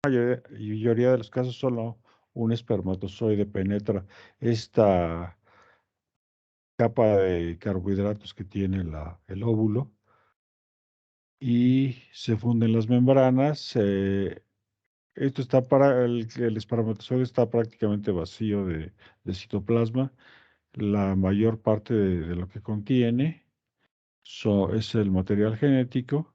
mayoría de los casos solo un espermatozoide penetra esta capa de carbohidratos que tiene el óvulo y se funden las membranas. Esto está el espermatozoide está prácticamente vacío de citoplasma. La mayor parte de lo que contiene es el material genético.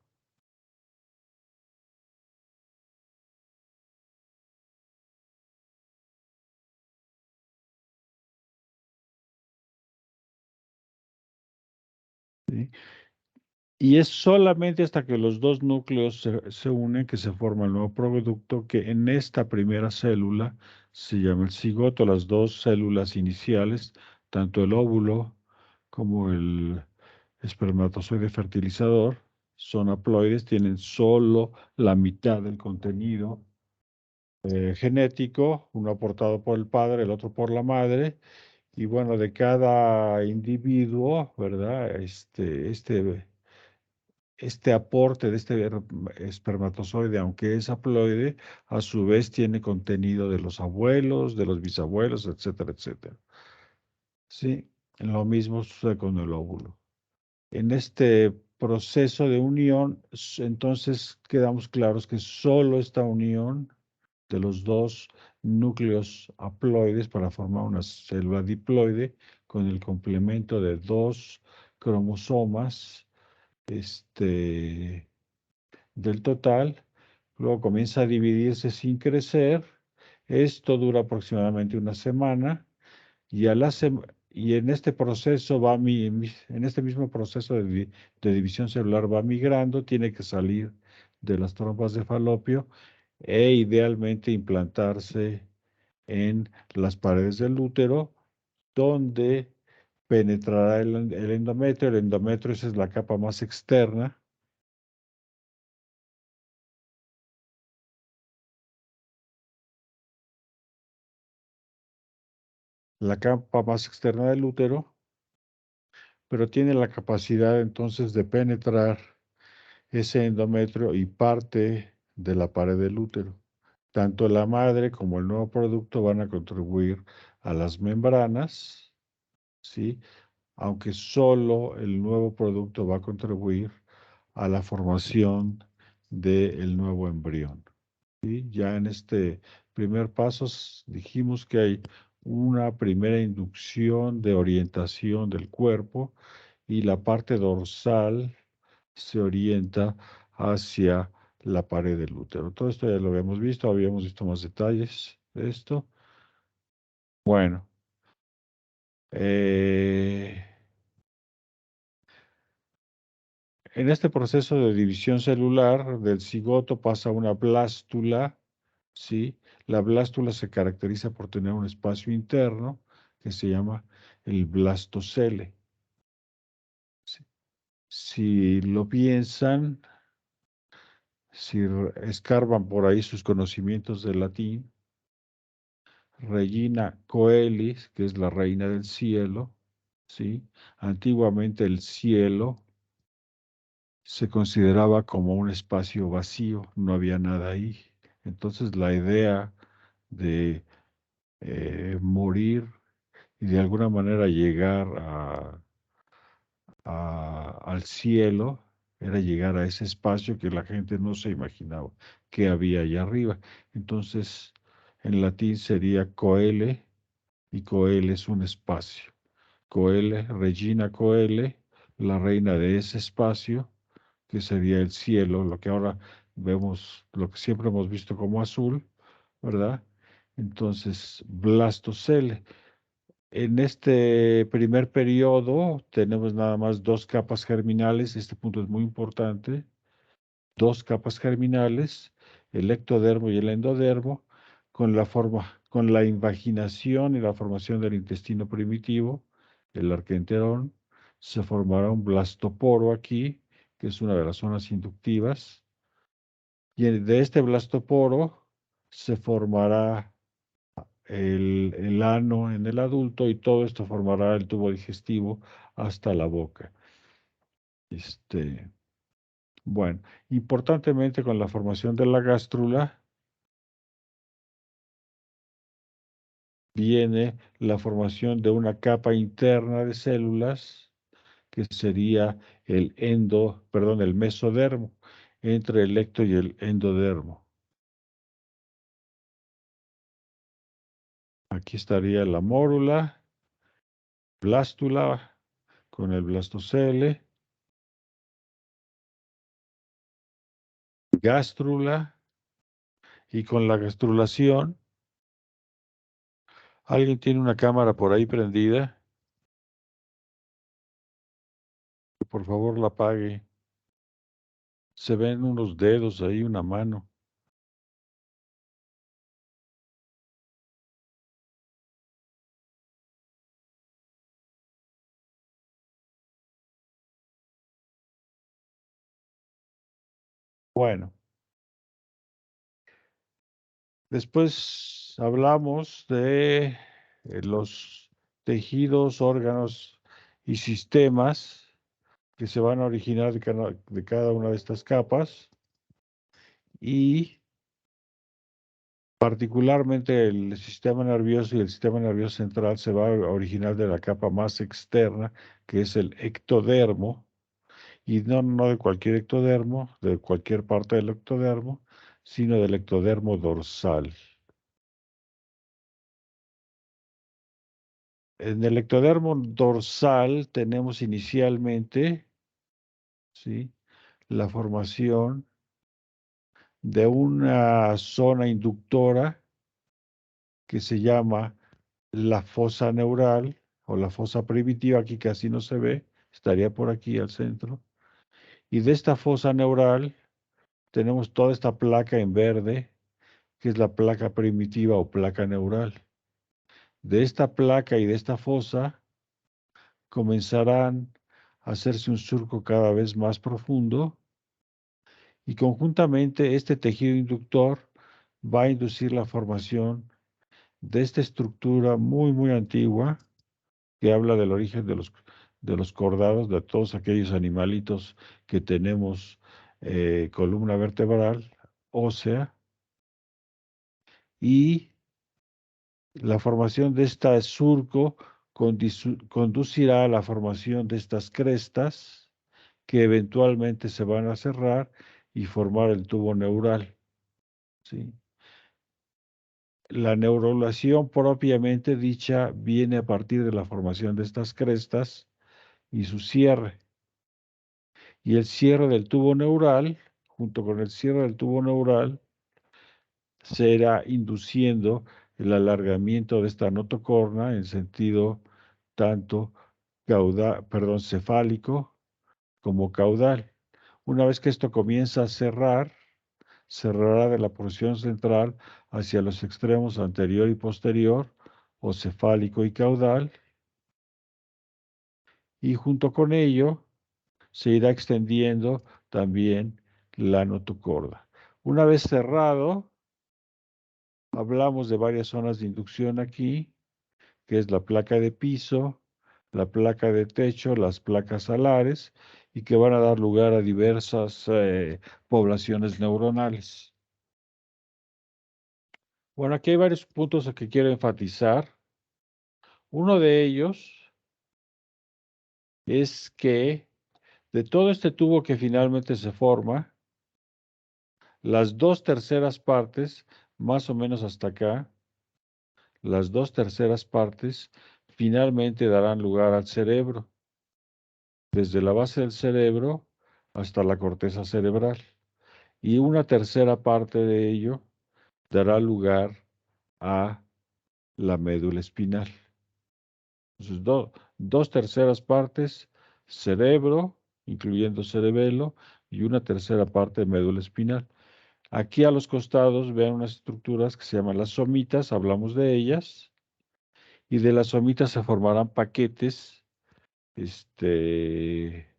¿Sí? Y es solamente hasta que los dos núcleos se unen que se forma el nuevo producto, que en esta primera célula se llama el cigoto. Las dos células iniciales, tanto el óvulo como el espermatozoide fertilizador, son haploides, tienen solo la mitad del contenido genético, uno aportado por el padre, el otro por la madre. Y bueno, de cada individuo, ¿verdad? Este aporte de este espermatozoide, aunque es haploide, a su vez tiene contenido de los abuelos, de los bisabuelos, etcétera, etcétera. Sí, lo mismo sucede con el óvulo. En este proceso de unión, entonces quedamos claros que solo esta unión de los dos núcleos haploides para formar una célula diploide con el complemento de dos cromosomas, del total, luego comienza a dividirse sin crecer. Esto dura aproximadamente una semana y, y en este proceso en este mismo proceso de división celular va migrando, tiene que salir de las trompas de falopio e idealmente implantarse en las paredes del útero, donde penetrará el endometrio. El endometrio esa es la capa más externa. La capa más externa del útero, pero tiene la capacidad entonces de penetrar ese endometrio y parte de la pared del útero. Tanto la madre como el nuevo producto van a contribuir a las membranas, ¿sí? Aunque solo el nuevo producto va a contribuir a la formación del nuevo embrión. ¿Sí? Ya en este primer paso dijimos que hay una primera inducción de orientación del cuerpo y la parte dorsal se orienta hacia la pared del útero. Todo esto ya lo habíamos visto más detalles de esto. Bueno, eh, en este proceso de división celular del cigoto pasa una blástula, ¿sí? La blástula se caracteriza por tener un espacio interno que se llama el blastocele. ¿Sí? Si lo piensan, si escarban por ahí sus conocimientos del latín, Regina Coelis, que es la reina del cielo, ¿sí? Antiguamente el cielo se consideraba como un espacio vacío, no había nada ahí. Entonces la idea de morir y de alguna manera llegar al cielo era llegar a ese espacio que la gente no se imaginaba que había allá arriba. Entonces, en latín sería coele, y coele es un espacio. Coele, Regina Coele, la reina de ese espacio, que sería el cielo, lo que ahora vemos, lo que siempre hemos visto como azul, ¿verdad? Entonces, blastocele. En este primer periodo tenemos nada más dos capas germinales, este punto es muy importante, dos capas germinales, el ectodermo y el endodermo, con la invaginación y la formación del intestino primitivo, el arquenterón, se formará un blastoporo aquí, que es una de las zonas inductivas, y de este blastoporo se formará el ano en el adulto y todo esto formará el tubo digestivo hasta la boca. Bueno, importantemente con la formación de la gástrula, viene la formación de una capa interna de células que sería el mesodermo, entre el ecto y el endodermo. Aquí estaría la mórula, blástula con el blastocele, gástrula, y con la gastrulación, ¿alguien tiene una cámara por ahí prendida? Por favor, la apague. Se ven unos dedos ahí, una mano. Bueno, después hablamos de los tejidos, órganos y sistemas que se van a originar de cada una de estas capas y particularmente el sistema nervioso y el sistema nervioso central se va a originar de la capa más externa, que es el ectodermo, y no de cualquier ectodermo, de cualquier parte del ectodermo, sino del ectodermo dorsal. En el ectodermo dorsal tenemos inicialmente, ¿sí?, la formación de una zona inductora que se llama la fosa neural o la fosa primitiva, aquí casi no se ve, estaría por aquí al centro. Y de esta fosa neural tenemos toda esta placa en verde, que es la placa primitiva o placa neural. De esta placa y de esta fosa comenzarán a hacerse un surco cada vez más profundo y conjuntamente este tejido inductor va a inducir la formación de esta estructura muy antigua que habla del origen de los cordados, de todos aquellos animalitos que tenemos columna vertebral ósea, y la formación de este surco conducirá a la formación de estas crestas que eventualmente se van a cerrar y formar el tubo neural, ¿sí? La neurulación propiamente dicha viene a partir de la formación de estas crestas y su cierre. Y el cierre del tubo neural, junto con el cierre del tubo neural, se irá induciendo el alargamiento de esta notocorna en sentido tanto cefálico como caudal. Una vez que esto comienza a cerrar, cerrará de la porción central hacia los extremos anterior y posterior, o cefálico y caudal, y junto con ello se irá extendiendo también la notocorda. Una vez cerrado, hablamos de varias zonas de inducción aquí, que es la placa de piso, la placa de techo, las placas alares, y que van a dar lugar a diversas poblaciones neuronales. Bueno, aquí hay varios puntos que quiero enfatizar. Uno de ellos es que de todo este tubo que finalmente se forma, las dos terceras partes, más o menos hasta acá, las dos terceras partes finalmente darán lugar al cerebro, desde la base del cerebro hasta la corteza cerebral. Y una tercera parte de ello dará lugar a la médula espinal. Entonces, dos terceras partes, cerebro, incluyendo cerebelo, y una tercera parte de médula espinal. Aquí a los costados vean unas estructuras que se llaman las somitas, hablamos de ellas, y de las somitas se formarán paquetes, este,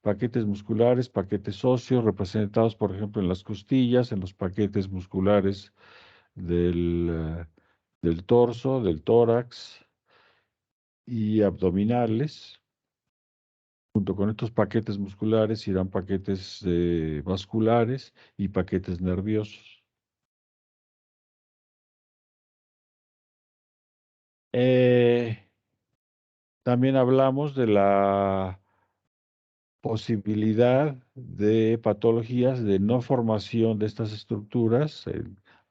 paquetes musculares, paquetes óseos, representados, por ejemplo, en las costillas, en los paquetes musculares del torso, del tórax y abdominales. Junto con estos paquetes musculares irán paquetes vasculares y paquetes nerviosos. Eh, También hablamos de la posibilidad de patologías de no formación de estas estructuras,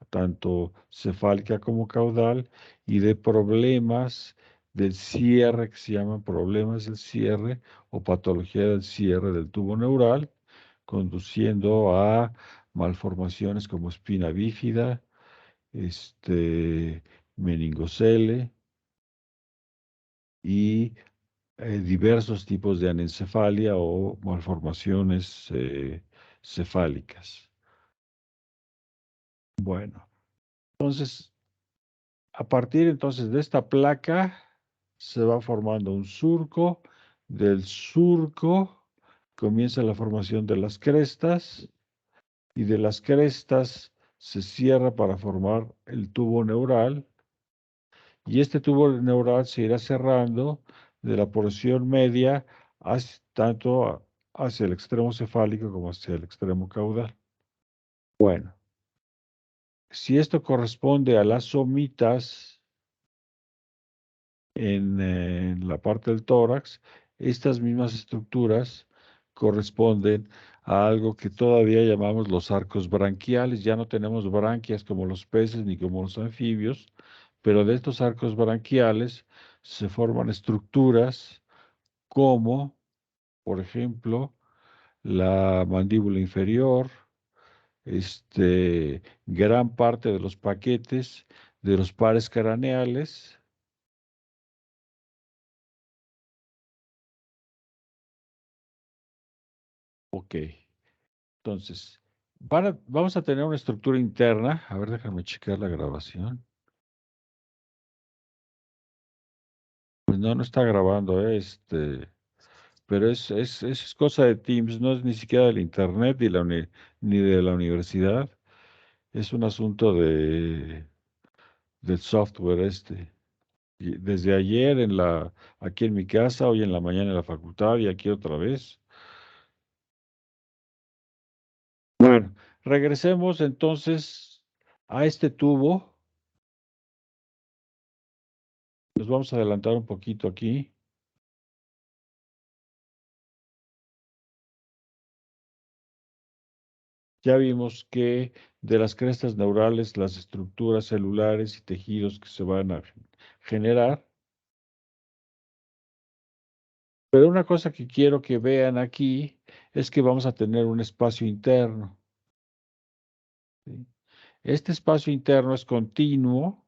tanto cefálica como caudal, y de problemas del cierre, que se llaman problemas del cierre o patología del cierre del tubo neural, conduciendo a malformaciones como espina bífida, meningocele y diversos tipos de anencefalia o malformaciones cefálicas. Bueno, entonces, a partir entonces de esta placa se va formando un surco. Del surco comienza la formación de las crestas y de las crestas se cierra para formar el tubo neural y este tubo neural se irá cerrando de la porción media hacia el extremo cefálico como hacia el extremo caudal. Bueno, si esto corresponde a las somitas en la parte del tórax, estas mismas estructuras corresponden a algo que todavía llamamos los arcos branquiales. Ya no tenemos branquias como los peces ni como los anfibios, pero de estos arcos branquiales se forman estructuras como, por ejemplo, la mandíbula inferior, gran parte de los paquetes de los pares craneales. Ok, entonces, vamos a tener una estructura interna. A ver, déjame checar la grabación. Pues no, no está grabando, pero es cosa de Teams, no es ni siquiera del internet ni de la universidad. Es un asunto del software Y desde ayer aquí en mi casa, hoy en la mañana en la facultad y aquí otra vez. Bueno, regresemos entonces a este tubo. Nos vamos a adelantar un poquito aquí. Ya vimos que de las crestas neurales, las estructuras celulares y tejidos que se van a generar. Pero una cosa que quiero que vean aquí es que vamos a tener un espacio interno. ¿Sí? Este espacio interno es continuo.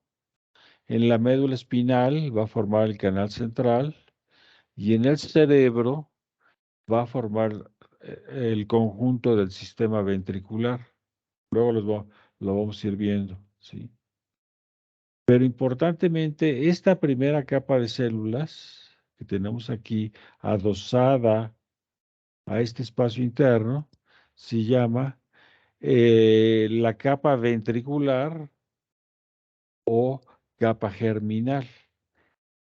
En la médula espinal va a formar el canal central y en el cerebro va a formar el conjunto del sistema ventricular. Luego lo vamos a ir viendo, ¿sí? Pero importantemente, esta primera capa de células que tenemos aquí, adosada a este espacio interno, se llama la capa ventricular o capa germinal.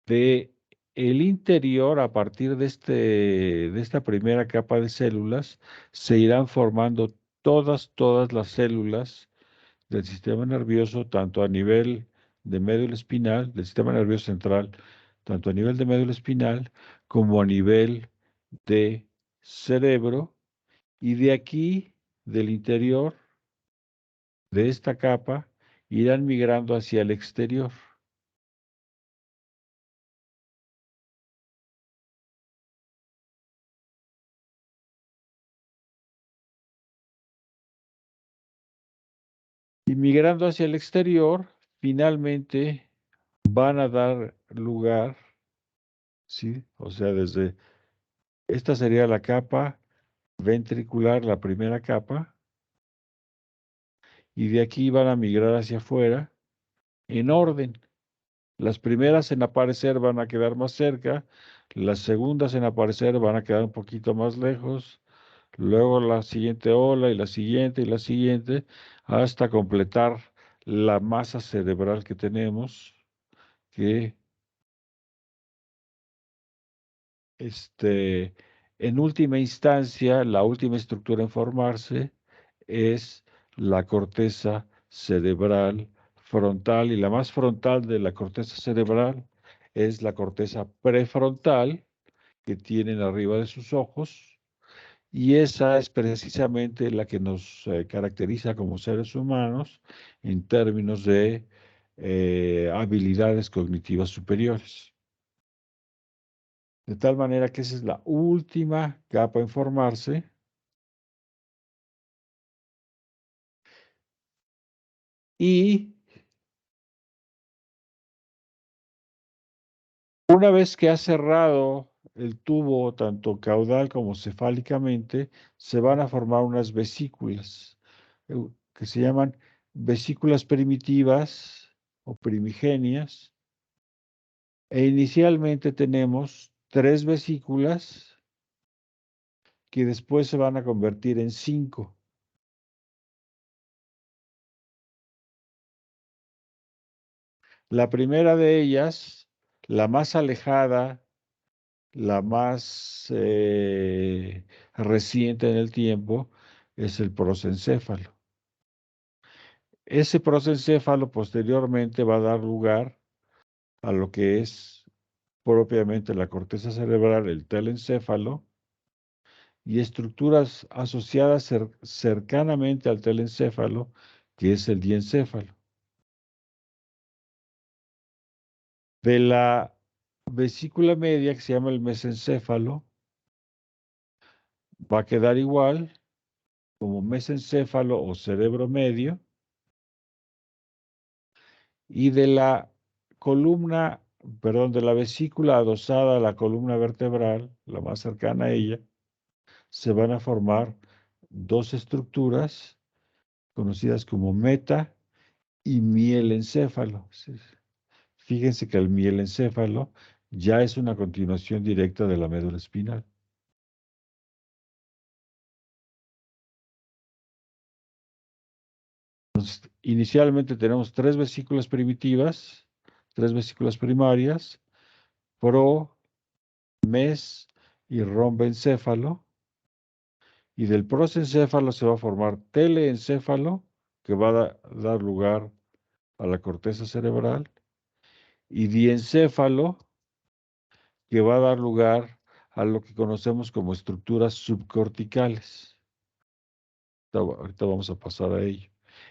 De el interior, a partir de esta primera capa de células, se irán formando todas las células del sistema nervioso, tanto a nivel de médula espinal, del sistema nervioso central, tanto a nivel de médula espinal como a nivel de cerebro, y de aquí, del interior de esta capa, irán migrando hacia el exterior. Y migrando hacia el exterior, finalmente van a dar lugar, ¿sí? O sea, esta sería la capa ventricular, la primera capa, y de aquí van a migrar hacia afuera en orden. Las primeras en aparecer van a quedar más cerca, las segundas en aparecer van a quedar un poquito más lejos, luego la siguiente ola y la siguiente, hasta completar la masa cerebral que tenemos, que este, en última instancia, la última estructura en formarse es la corteza cerebral frontal, y la más frontal de la corteza cerebral es la corteza prefrontal que tienen arriba de sus ojos, y esa es precisamente la que nos caracteriza como seres humanos en términos de habilidades cognitivas superiores. De tal manera que esa es la última capa en formarse. Y una vez que ha cerrado el tubo, tanto caudal como cefálicamente, se van a formar unas vesículas que se llaman vesículas primitivas o primigenias. E inicialmente tenemos 3 vesículas que después se van a convertir en 5. La primera de ellas, la más alejada, la más reciente en el tiempo, es el prosencéfalo. Ese prosencéfalo posteriormente va a dar lugar a lo que es propiamente la corteza cerebral, el telencéfalo, y estructuras asociadas cercanamente al telencéfalo, que es el diencéfalo. De la vesícula media, que se llama el mesencéfalo, va a quedar igual como mesencéfalo o cerebro medio, y de la columna, perdón, de la vesícula adosada a la columna vertebral, la más cercana a ella, se van a formar 2 estructuras conocidas como meta y mielencéfalo. Fíjense que el mielencéfalo ya es una continuación directa de la médula espinal. Entonces, inicialmente tenemos 3 vesículas primitivas, 3 vesículas primarias, pro, mes y rombencéfalo, y del prosencéfalo se va a formar teleencéfalo, que va a dar lugar a la corteza cerebral, y diencéfalo, que va a dar lugar a lo que conocemos como estructuras subcorticales. Ahorita vamos a pasar a ello.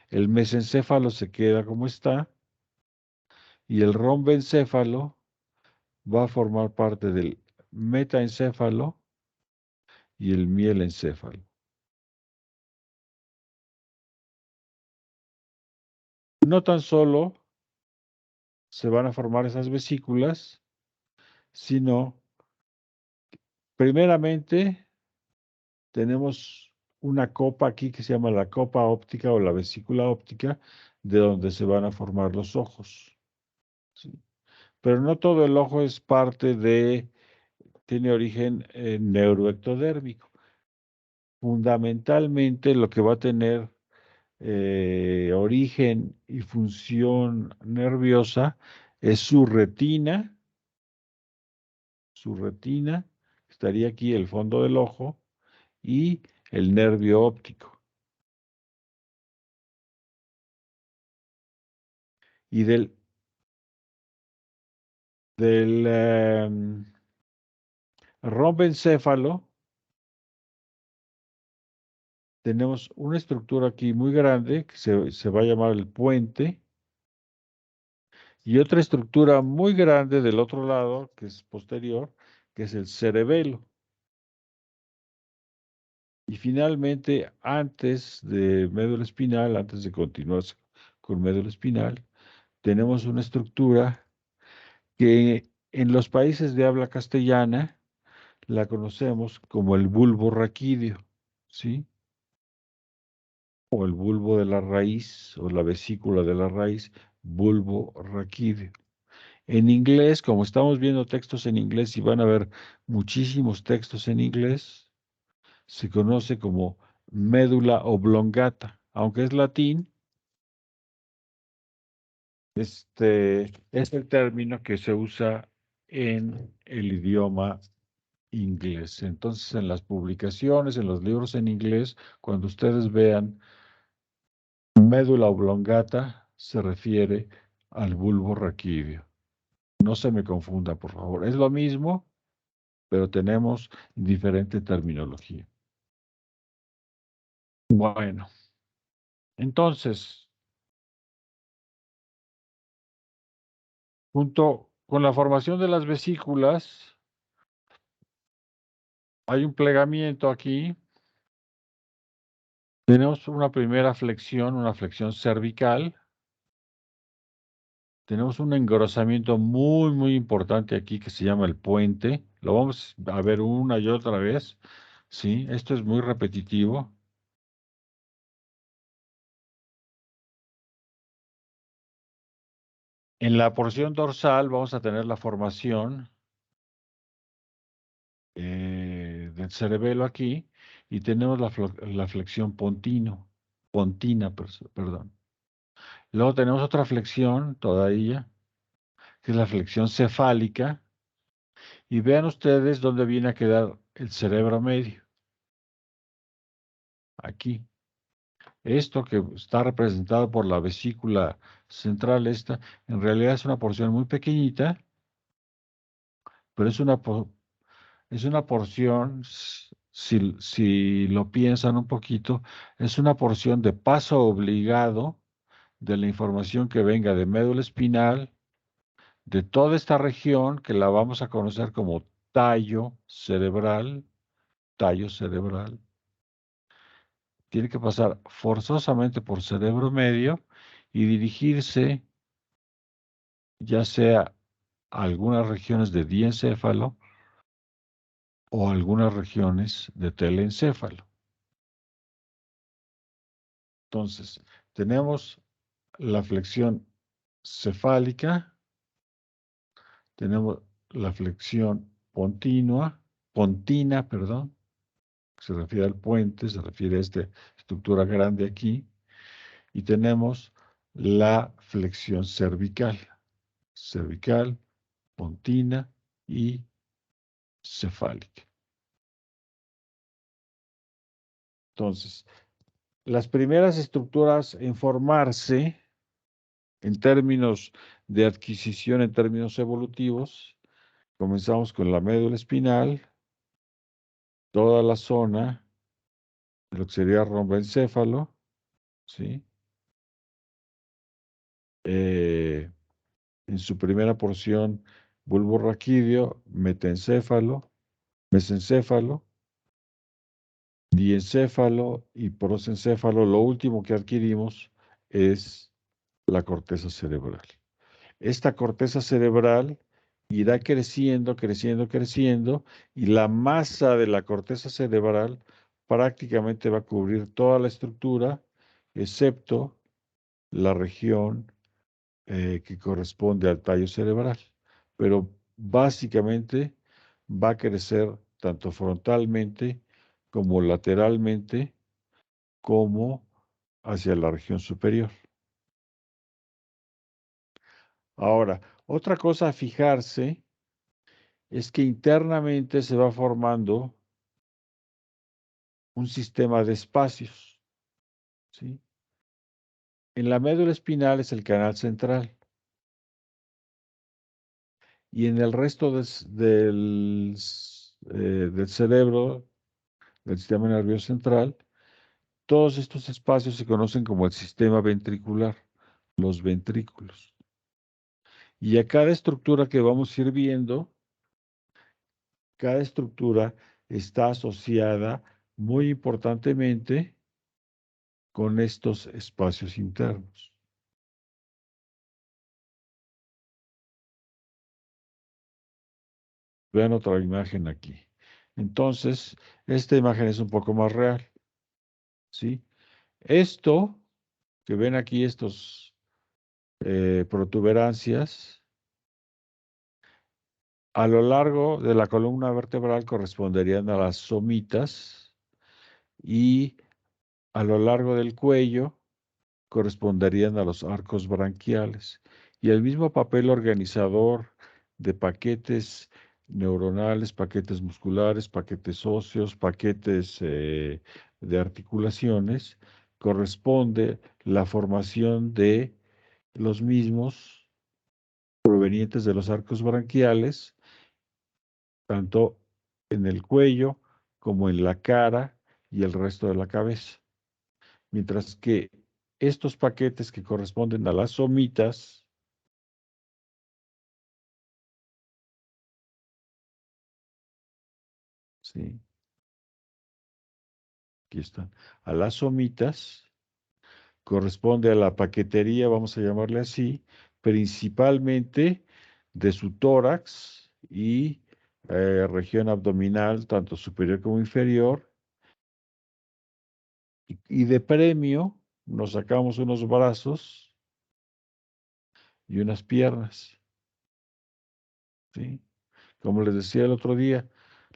El mesencéfalo se queda como está, y el rombencéfalo va a formar parte del metaencéfalo y el mielencéfalo. No tan solo se van a formar esas vesículas, sino, primeramente, tenemos una copa aquí que se llama la copa óptica o la vesícula óptica, de donde se van a formar los ojos. ¿Sí? Pero no todo el ojo es parte tiene origen neuroectodérmico. Fundamentalmente lo que va a tener origen y función nerviosa es su retina, estaría aquí el fondo del ojo, y el nervio óptico. Y del rombencéfalo tenemos una estructura aquí muy grande que se va a llamar el puente, y otra estructura muy grande del otro lado, que es posterior, que es el cerebelo. Y finalmente, antes de médula espinal, antes de continuar con médula espinal, tenemos una estructura que en los países de habla castellana la conocemos como el bulbo raquídeo, ¿sí? O el bulbo de la raíz, o la vesícula de la raíz, bulbo raquídeo. En inglés, como estamos viendo textos en inglés y van a ver muchísimos textos en inglés, se conoce como médula oblongata. Aunque es latín, es el término que se usa en el idioma inglés. Entonces, en las publicaciones, en los libros en inglés, cuando ustedes vean médula oblongata, se refiere al bulbo raquídeo. No se me confunda, por favor. Es lo mismo, pero tenemos diferente terminología. Bueno, entonces, junto con la formación de las vesículas, hay un plegamiento aquí. Tenemos una primera flexión, una flexión cervical. Tenemos un engrosamiento muy, muy importante aquí que se llama el puente. Lo vamos a ver una y otra vez. ¿Sí? Esto es muy repetitivo. En la porción dorsal vamos a tener la formación del cerebelo aquí y tenemos la flexión perdón. Luego tenemos otra flexión todavía, que es la flexión cefálica. Y vean ustedes dónde viene a quedar el cerebro medio. Aquí. Esto que está representado por la vesícula central, esta, en realidad es una porción muy pequeñita, pero es una porción, si lo piensan un poquito, es una porción de paso obligado de la información que venga de médula espinal, de toda esta región que la vamos a conocer como tallo cerebral, tiene que pasar forzosamente por cerebro medio y dirigirse ya sea a algunas regiones de diencéfalo o algunas regiones de telencéfalo. Entonces, tenemos la flexión cefálica, tenemos la flexión pontina, perdón, que se refiere al puente, se refiere a esta estructura grande aquí, y tenemos la flexión cervical, pontina y cefálica. Entonces, las primeras estructuras en formarse en términos de adquisición, en términos evolutivos, comenzamos con la médula espinal, toda la zona de lo que sería romboencéfalo, ¿sí? Eh, en su primera porción, bulbo raquídeo, mesencéfalo, diencéfalo y prosencéfalo. Lo último que adquirimos es la corteza cerebral. Esta corteza cerebral irá creciendo, creciendo, creciendo, y la masa de la corteza cerebral prácticamente va a cubrir toda la estructura, excepto la región que corresponde al tallo cerebral. Pero básicamente va a crecer tanto frontalmente como lateralmente, como hacia la región superior. Ahora, otra cosa a fijarse es que internamente se va formando un sistema de espacios, ¿sí? En la médula espinal es el canal central y en el resto del cerebro, del sistema nervioso central, todos estos espacios se conocen como el sistema ventricular, los ventrículos. Y a cada estructura que vamos a ir viendo, cada estructura está asociada muy importantemente con estos espacios internos. Vean otra imagen aquí. Entonces, esta imagen es un poco más real, ¿sí? Esto que ven aquí, estos protuberancias, a lo largo de la columna vertebral corresponderían a las somitas y a lo largo del cuello corresponderían a los arcos branquiales. Y el mismo papel organizador de paquetes neuronales, paquetes musculares, paquetes óseos, paquetes de articulaciones, corresponde la formación de los mismos provenientes de los arcos branquiales, tanto en el cuello como en la cara y el resto de la cabeza. Mientras que estos paquetes que corresponden a las somitas, ¿sí? Aquí están, a las somitas, corresponde a la paquetería, vamos a llamarle así, principalmente de su tórax y región abdominal, tanto superior como inferior, y de premio nos sacamos unos brazos y unas piernas, ¿sí? Como les decía el otro día,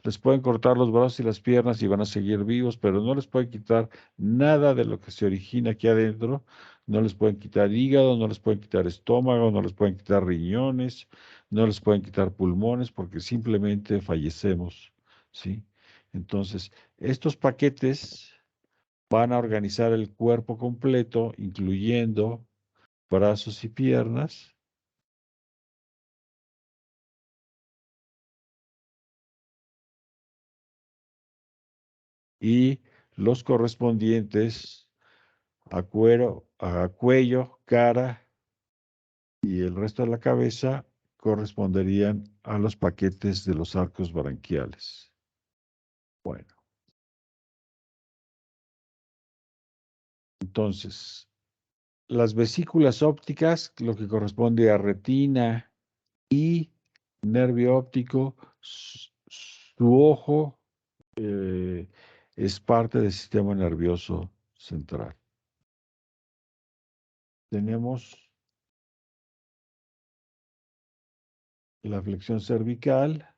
les pueden cortar los brazos y las piernas y van a seguir vivos, pero no les pueden quitar nada de lo que se origina aquí adentro. No les pueden quitar hígado, no les pueden quitar estómago, no les pueden quitar riñones, no les pueden quitar pulmones, porque simplemente fallecemos, ¿sí? Entonces, estos paquetes van a organizar el cuerpo completo, incluyendo brazos y piernas, y los correspondientes a cuello, cara y el resto de la cabeza corresponderían a los paquetes de los arcos branquiales. Bueno, entonces, las vesículas ópticas, lo que corresponde a retina y nervio óptico, su ojo es parte del sistema nervioso central. Tenemos la flexión cervical,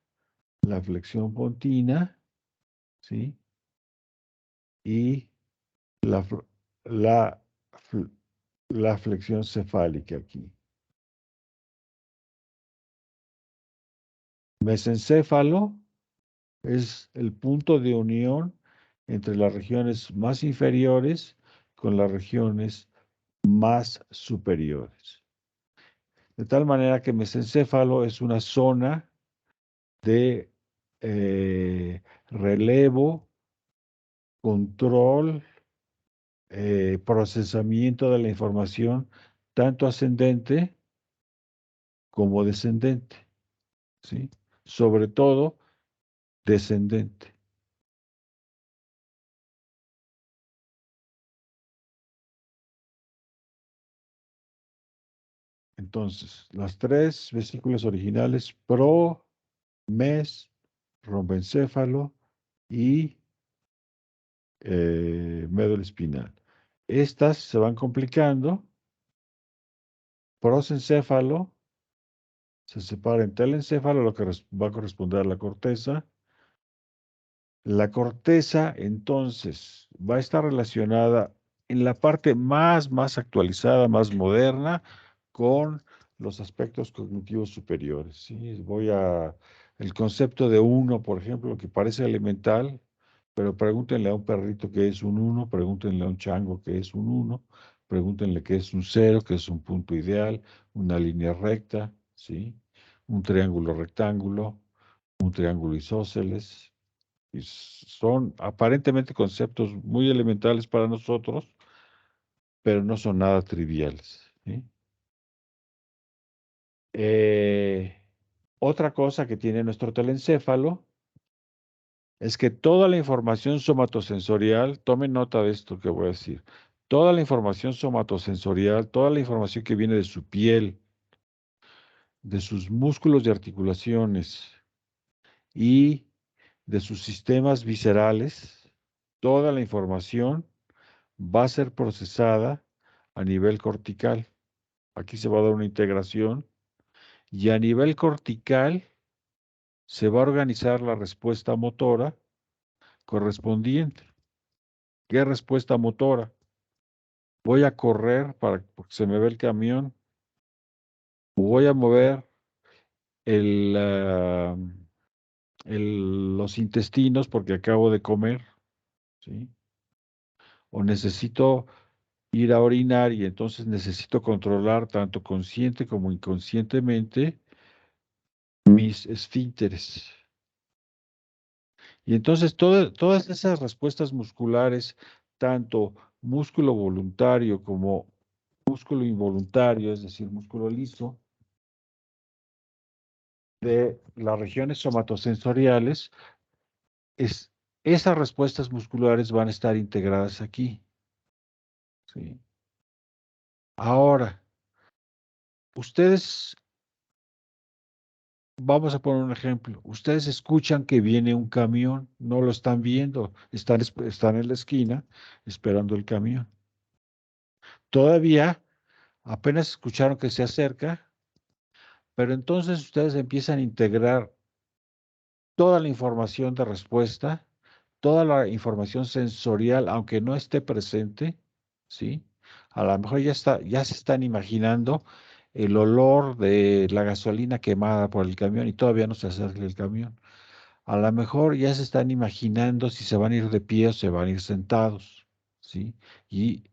la flexión pontina, ¿sí? Y la, la, la flexión cefálica aquí. Mesencéfalo es el punto de unión entre las regiones más inferiores con las regiones más superiores. De tal manera que mesencéfalo es una zona de relevo, control, procesamiento de la información, tanto ascendente como descendente, ¿sí? Sobre todo descendente. Entonces, las tres vesículas originales, pro, mes, rombencéfalo y médula espinal. Estas se van complicando. Prosencéfalo se separa en telencéfalo, lo que va a corresponder a la corteza. La corteza, entonces, va a estar relacionada en la parte más actualizada, más moderna, con los aspectos cognitivos superiores, ¿sí? El concepto de uno, por ejemplo, que parece elemental, pero pregúntenle a un perrito qué es un uno, pregúntenle a un chango qué es un uno, pregúntenle qué es un cero, qué es un punto ideal, una línea recta, ¿sí? Un triángulo rectángulo, un triángulo isósceles. Y son aparentemente conceptos muy elementales para nosotros, pero no son nada triviales, ¿sí? Eh, Otra cosa que tiene nuestro telencéfalo es que toda la información somatosensorial, tomen nota de esto que voy a decir, toda la información somatosensorial, toda la información que viene de su piel, de sus músculos y articulaciones y de sus sistemas viscerales, toda la información va a ser procesada a nivel cortical. Aquí se va a dar una integración y a nivel cortical se va a organizar la respuesta motora correspondiente. ¿Qué respuesta motora? Voy a correr para porque se me ve el camión, o voy a mover el, ah, los intestinos porque acabo de comer, ¿sí? O necesito ir a orinar y entonces necesito controlar tanto consciente como inconscientemente mis esfínteres. Y entonces todas esas respuestas musculares, tanto músculo voluntario como músculo involuntario, es decir, músculo liso, de las regiones somatosensoriales, esas respuestas musculares van a estar integradas aquí. ¿Sí? Ahora, ustedes, vamos a poner un ejemplo, ustedes escuchan que viene un camión, no lo están viendo, están en la esquina esperando el camión. Todavía apenas escucharon que se acerca, pero entonces ustedes empiezan a integrar toda la información de respuesta, toda la información sensorial, aunque no esté presente, ¿sí? A lo mejor ya se están imaginando el olor de la gasolina quemada por el camión y todavía no se acerca el camión. A lo mejor ya se están imaginando si se van a ir de pie o se van a ir sentados, ¿sí? Y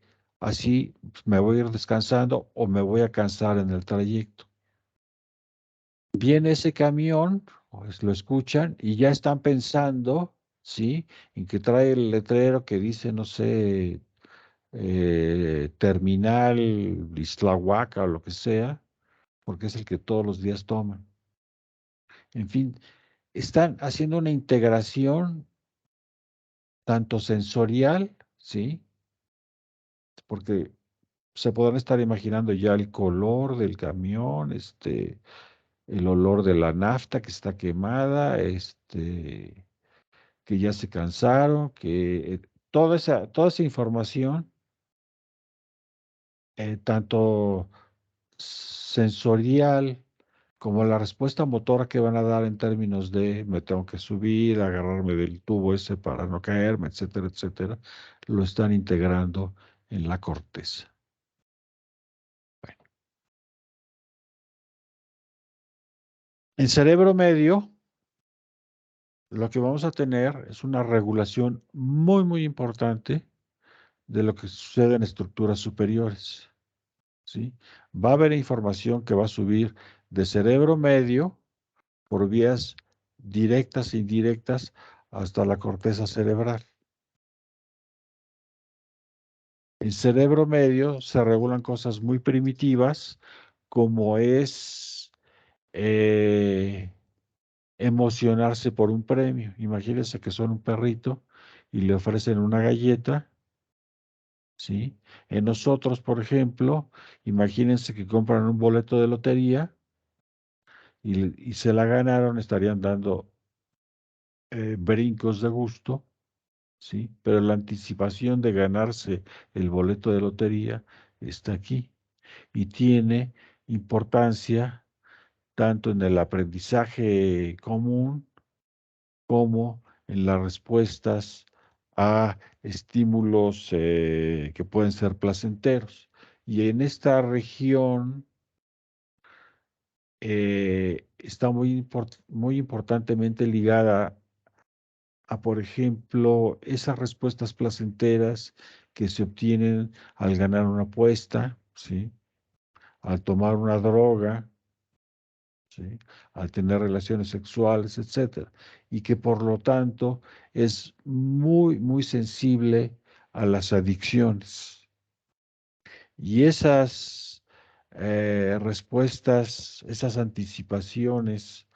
así pues, me voy a ir descansando o me voy a cansar en el trayecto. Viene ese camión, pues lo escuchan y ya están pensando, ¿sí? En que trae el letrero que dice, no sé, Terminal Islahuaca o lo que sea, porque es el que todos los días toman. En fin, están haciendo una integración tanto sensorial, ¿sí? Porque se podrán estar imaginando ya el color del camión, el olor de la nafta que está quemada, que ya se cansaron, que toda esa información, tanto sensorial como la respuesta motora que van a dar en términos de me tengo que subir, agarrarme del tubo ese para no caerme, etcétera, etcétera, lo están integrando en la corteza. Bueno, en cerebro medio, lo que vamos a tener es una regulación muy, muy importante de lo que sucede en estructuras superiores. ¿Sí? Va a haber información que va a subir de cerebro medio por vías directas e indirectas hasta la corteza cerebral. En cerebro medio se regulan cosas muy primitivas como es eh, emocionarse por un premio. Imagínense que son un perrito y le ofrecen una galleta, ¿sí? En nosotros, por ejemplo, imagínense que compran un boleto de lotería y se la ganaron, estarían dando brincos de gusto, ¿sí? Pero la anticipación de ganarse el boleto de lotería está aquí y tiene importancia tanto en el aprendizaje común como en las respuestas a estímulos que pueden ser placenteros. Y en esta región está muy importantemente ligada a, por ejemplo, esas respuestas placenteras que se obtienen al ganar una apuesta, ¿sí? Al tomar una droga, ¿sí? Al tener relaciones sexuales, etcétera, y que por lo tanto es muy, muy sensible a las adicciones. Y esas respuestas, esas anticipaciones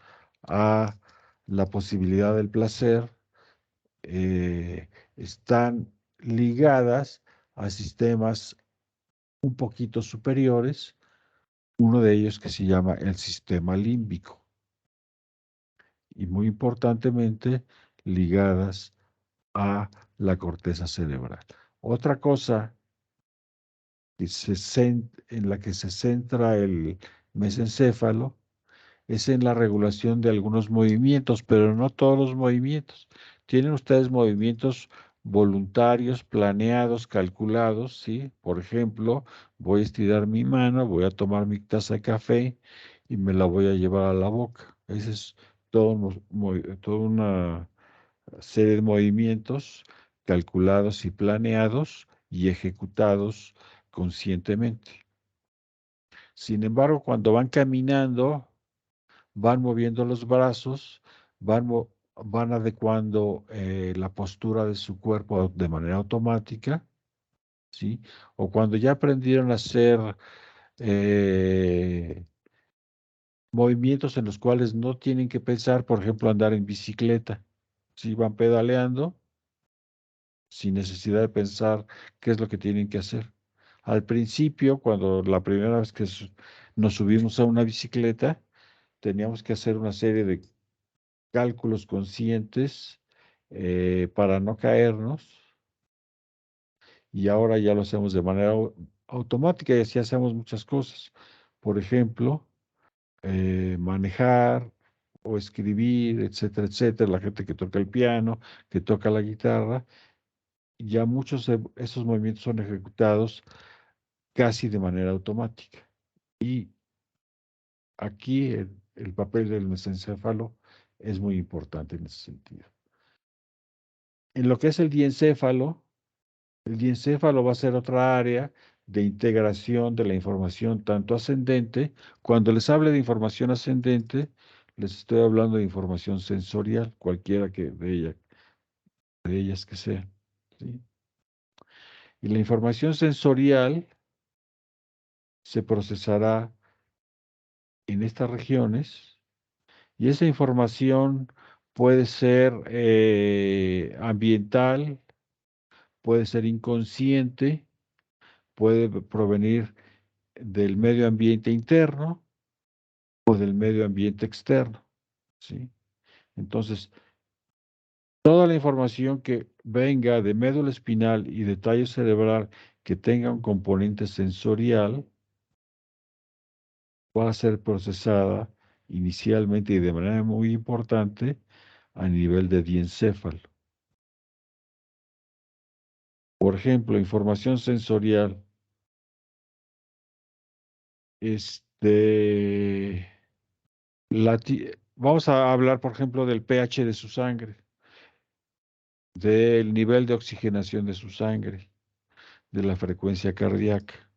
a la posibilidad del placer, están ligadas a sistemas un poquito superiores, uno de ellos que se llama el sistema límbico, y muy importantemente ligadas a la corteza cerebral. Otra cosa en la que se centra el mesencéfalo es en la regulación de algunos movimientos, pero no todos los movimientos. Tienen ustedes movimientos voluntarios, planeados, calculados, ¿sí? Por ejemplo, voy a estirar mi mano, voy a tomar mi taza de café y me la voy a llevar a la boca. Ese es toda una serie de movimientos calculados y planeados y ejecutados conscientemente. Sin embargo, cuando van caminando, van moviendo los brazos, van adecuando la postura de su cuerpo de manera automática, ¿sí? O cuando ya aprendieron a hacer eh, movimientos en los cuales no tienen que pensar, por ejemplo, andar en bicicleta, ¿sí? Van pedaleando sin necesidad de pensar qué es lo que tienen que hacer. Al principio, cuando la primera vez que nos subimos a una bicicleta, teníamos que hacer una serie de cálculos conscientes para no caernos, y ahora ya lo hacemos de manera automática y así hacemos muchas cosas. Por ejemplo, manejar o escribir, etcétera, etcétera. La gente que toca el piano, que toca la guitarra, ya muchos de esos movimientos son ejecutados casi de manera automática. Y aquí el papel del mesencéfalo es muy importante en ese sentido. En lo que es el diencéfalo va a ser otra área de integración de la información tanto ascendente. Cuando les hable de información ascendente, les estoy hablando de información sensorial, cualquiera que de ellas que sea, ¿sí? Y la información sensorial se procesará en estas regiones, y esa información puede ser ambiental, puede ser inconsciente, puede provenir del medio ambiente interno o del medio ambiente externo, ¿sí? Entonces, toda la información que venga de médula espinal y de tallo cerebral que tenga un componente sensorial va a ser procesada inicialmente y de manera muy importante a nivel de diencéfalo. Por ejemplo, información sensorial. Este, vamos a hablar, por ejemplo, del pH de su sangre, del nivel de oxigenación de su sangre, de la frecuencia cardíaca.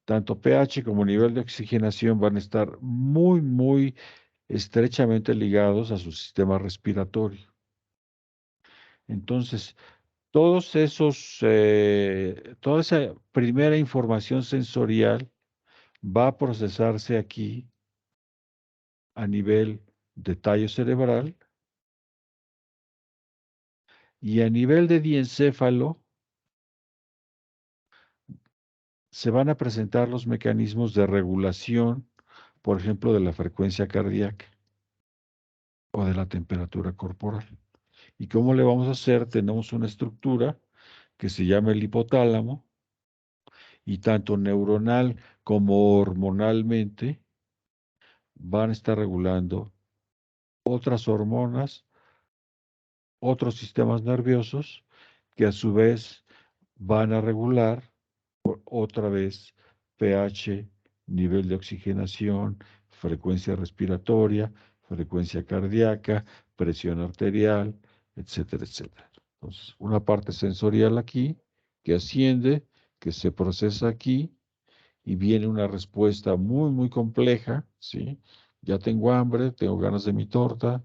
Tanto pH como nivel de oxigenación van a estar muy, muy estrechamente ligados a su sistema respiratorio. Entonces, toda esa primera información sensorial va a procesarse aquí a nivel de tallo cerebral, y a nivel de diencéfalo se van a presentar los mecanismos de regulación, por ejemplo, de la frecuencia cardíaca o de la temperatura corporal. ¿Y cómo le vamos a hacer? Tenemos una estructura que se llama el hipotálamo, y tanto neuronal como hormonalmente van a estar regulando otras hormonas, otros sistemas nerviosos, que a su vez van a regular otra vez pH, nivel de oxigenación, frecuencia respiratoria, frecuencia cardíaca, presión arterial, etcétera, etcétera. Entonces, una parte sensorial aquí que asciende, que se procesa aquí, y viene una respuesta muy, muy compleja, ¿sí? Ya tengo hambre, tengo ganas de mi torta,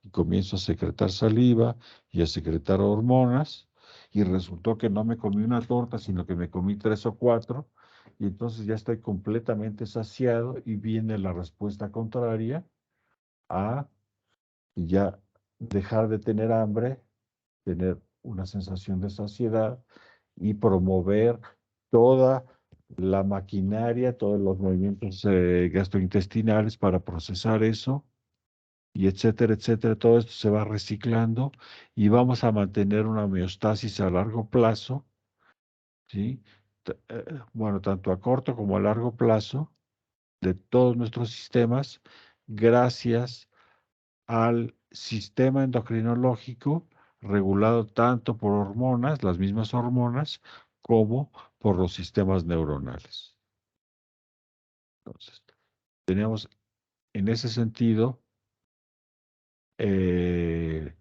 y comienzo a secretar saliva y a secretar hormonas, y resultó que no me comí una torta, sino que me comí tres o cuatro, y entonces ya estoy completamente saciado, y viene la respuesta contraria a ya dejar de tener hambre, tener una sensación de saciedad y promover toda la maquinaria, todos los movimientos gastrointestinales para procesar eso, y etcétera, etcétera. Todo esto se va reciclando y vamos a mantener una homeostasis a largo plazo, ¿sí? Bueno, tanto a corto como a largo plazo de todos nuestros sistemas, gracias al sistema endocrinológico regulado tanto por hormonas, las mismas hormonas, como por los sistemas neuronales. Entonces, tenemos en ese sentido eh,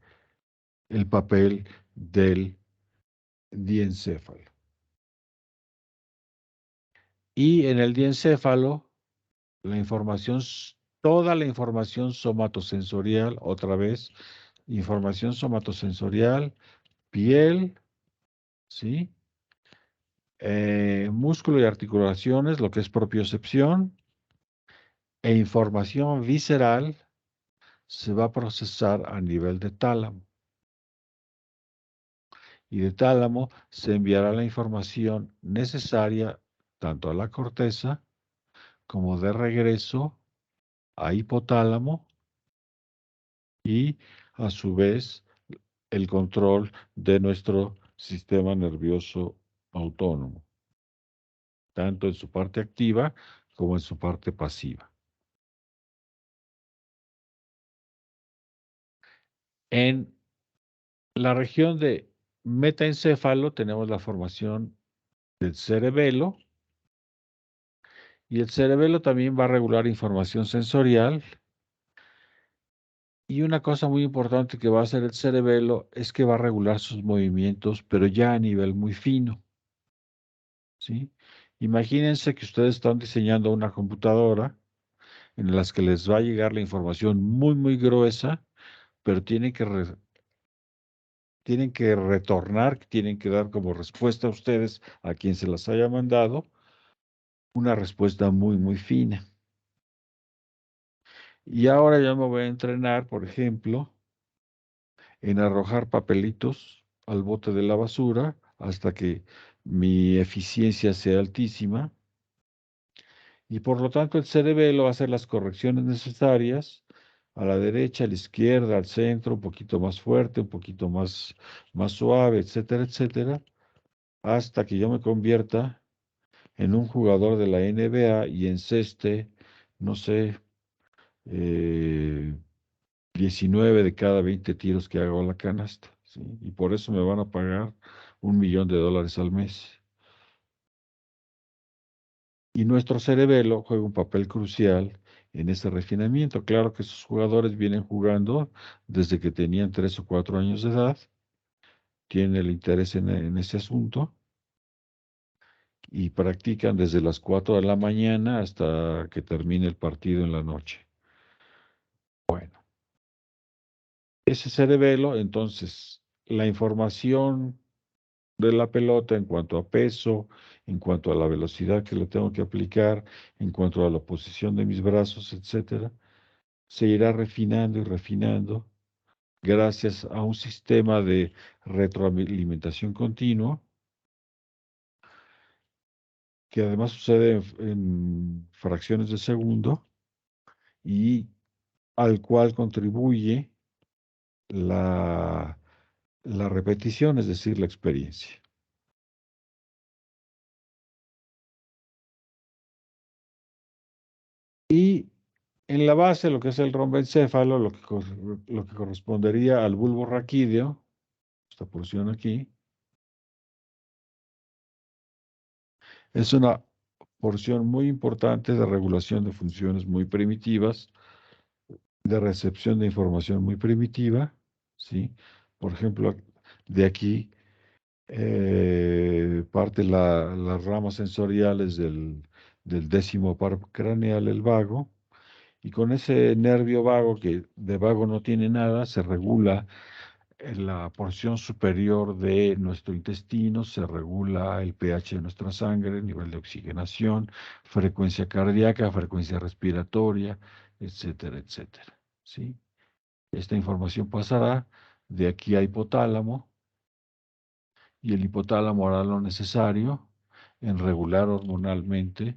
el papel del diencéfalo. Y en el diencéfalo, la información, toda la información somatosensorial, otra vez, información somatosensorial, piel, ¿sí? Músculo y articulaciones, lo que es propiocepción, e información visceral se va a procesar a nivel de tálamo. Y de tálamo se enviará la información necesaria tanto a la corteza como de regreso a hipotálamo y a su vez el control de nuestro sistema nervioso autónomo, tanto en su parte activa como en su parte pasiva. En la región de metaencéfalo tenemos la formación del cerebelo y el cerebelo también va a regular información sensorial. Y una cosa muy importante que va a hacer el cerebelo es que va a regular sus movimientos, pero ya a nivel muy fino, ¿sí? Imagínense que ustedes están diseñando una computadora en las que les va a llegar la información muy, muy gruesa, pero tienen que retornar, tienen que dar como respuesta a ustedes, a quien se las haya mandado, una respuesta muy, muy fina. Y ahora ya me voy a entrenar, por ejemplo, en arrojar papelitos al bote de la basura hasta que mi eficiencia sea altísima y por lo tanto el cerebelo va a hacer las correcciones necesarias a la derecha, a la izquierda, al centro, un poquito más fuerte, un poquito más suave, etcétera, etcétera, hasta que yo me convierta en un jugador de la NBA y enceste, no sé, eh, 19 de cada 20 tiros que hago a la canasta, ¿sí? Y por eso me van a pagar $1,000,000 al mes. Y nuestro cerebelo juega un papel crucial en ese refinamiento. Claro que esos jugadores vienen jugando desde que tenían 3 o 4 años de edad, tienen el interés en ese asunto y practican desde las 4 de la mañana hasta que termine el partido en la noche. Bueno, ese cerebelo, entonces, la información de la pelota en cuanto a peso, en cuanto a la velocidad que le tengo que aplicar, en cuanto a la posición de mis brazos, etcétera, se irá refinando y refinando gracias a un sistema de retroalimentación continua que además sucede en fracciones de segundo y al cual contribuye la, la repetición, es decir, la experiencia. Y en la base, lo que es el romboencéfalo, lo que correspondería al bulbo raquídeo, esta porción aquí, es una porción muy importante de regulación de funciones muy primitivas, de recepción de información muy primitiva, ¿sí? Por ejemplo, de aquí parte las ramas sensoriales del décimo par craneal, el vago, y con ese nervio vago, que de vago no tiene nada, se regula en la porción superior de nuestro intestino, se regula el pH de nuestra sangre, nivel de oxigenación, frecuencia cardíaca, frecuencia respiratoria, etcétera, etcétera. ¿Sí? Esta información pasará de aquí a hipotálamo y el hipotálamo hará lo necesario en regular hormonalmente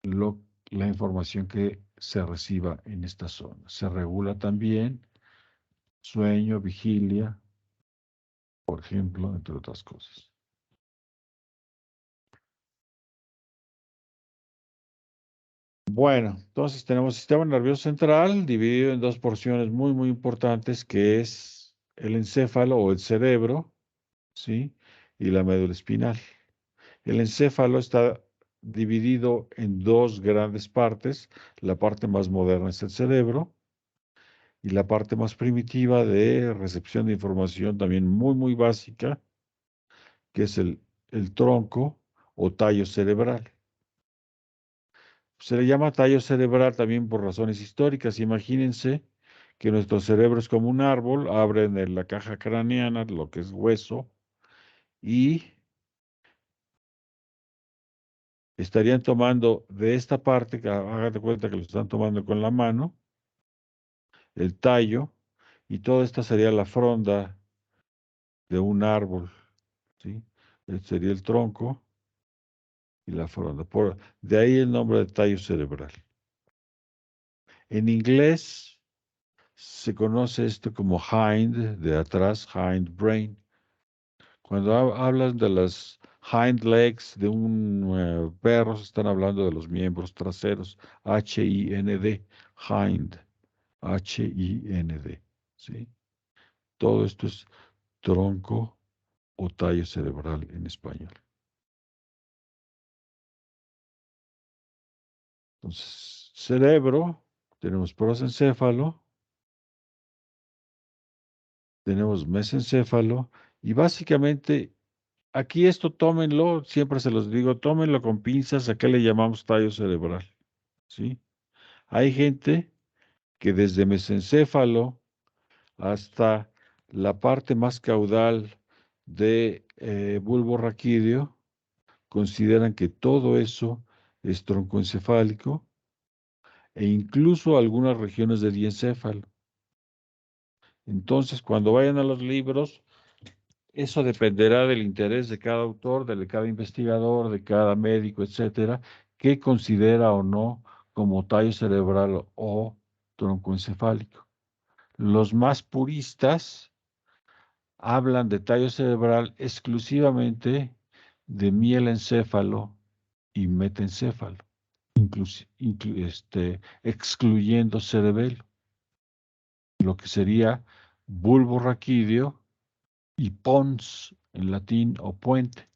lo, la información que se reciba en esta zona. Se regula también sueño, vigilia, por ejemplo, entre otras cosas. Bueno, entonces tenemos sistema nervioso central dividido en dos porciones muy, muy importantes, que es el encéfalo o el cerebro, ¿sí? Y la médula espinal. El encéfalo está dividido en dos grandes partes. La parte más moderna es el cerebro y la parte más primitiva de recepción de información, también muy, muy básica, que es el tronco o tallo cerebral. Se le llama tallo cerebral también por razones históricas. Imagínense que nuestro cerebro es como un árbol, abren en la caja craneana, lo que es hueso, y estarían tomando de esta parte, que hagan de cuenta que lo están tomando con la mano, el tallo, y toda esta sería la fronda de un árbol, ¿sí? Sería el tronco y la fronda. De ahí el nombre de tallo cerebral. En inglés se conoce esto como hind, de atrás, hind brain. Cuando hablan de las hind legs de un perro, se están hablando de los miembros traseros, H-I-N-D, hind, H-I-N-D, ¿sí? Todo esto es tronco o tallo cerebral en español. Entonces, cerebro, tenemos prosencéfalo, tenemos mesencéfalo, y básicamente aquí esto tómenlo, siempre se los digo, tómenlo con pinzas, ¿a qué le llamamos tallo cerebral? ¿Sí? Hay gente que desde mesencéfalo hasta la parte más caudal de bulbo raquídeo consideran que todo eso es troncoencefálico e incluso algunas regiones del diencéfalo. Entonces, cuando vayan a los libros, eso dependerá del interés de cada autor, de cada investigador, de cada médico, etcétera, que considera o no como tallo cerebral o troncoencefálico. Los más puristas hablan de tallo cerebral exclusivamente de mielencéfalo y metencéfalo, excluyendo cerebelo, lo que sería bulbo raquídeo y pons en latín o puente.